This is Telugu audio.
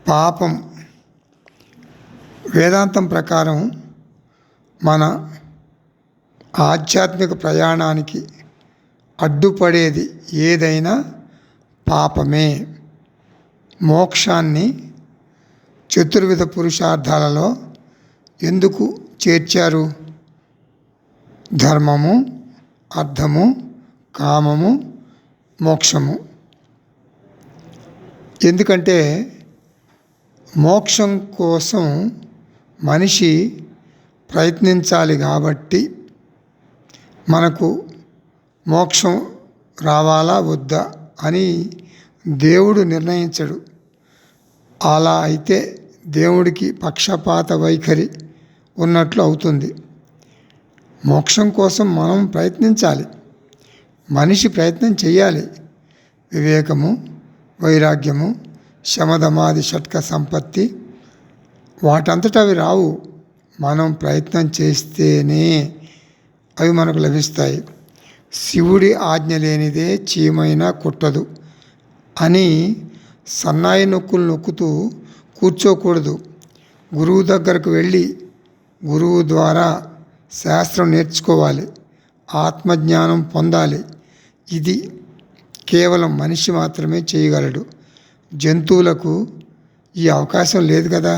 పాపం వేదాంతం ప్రకారం మన ఆధ్యాత్మిక ప్రయాణానికి అడ్డుపడేది ఏదైనా పాపమే. మోక్షాన్ని చతుర్విధ పురుషార్థాలలో ఎందుకు చేర్చారు? ధర్మము, అర్థము, కామము, మోక్షము. ఎందుకంటే మోక్షం కోసం మనిషి ప్రయత్నించాలి కాబట్టి మనకు మోక్షం రావాలా వద్దా అని దేవుడు నిర్ణయించడు. అలా అయితే దేవుడికి పక్షపాత వైఖరి ఉన్నట్లు అవుతుంది. మోక్షం కోసం మనం ప్రయత్నించాలి, మనిషి ప్రయత్నం చేయాలి. వివేకము, వైరాగ్యము, శమధమాది షట్క సంపత్తి వాటంతటా అవి రావు. మనం ప్రయత్నం చేస్తేనే అవి మనకు లభిస్తాయి. శివుడి ఆజ్ఞ లేనిదే చీమైనా కుట్టదు అని సన్నాయి నొక్కులు నొక్కుతూ కూర్చోకూడదు. గురువు దగ్గరకు వెళ్ళి గురువు ద్వారా శాస్త్రం నేర్చుకోవాలి, ఆత్మజ్ఞానం పొందాలి. ఇది కేవలం మనిషి మాత్రమే చేయగలడు. జంతువులకు ఈ అవకాశం లేదు కదా.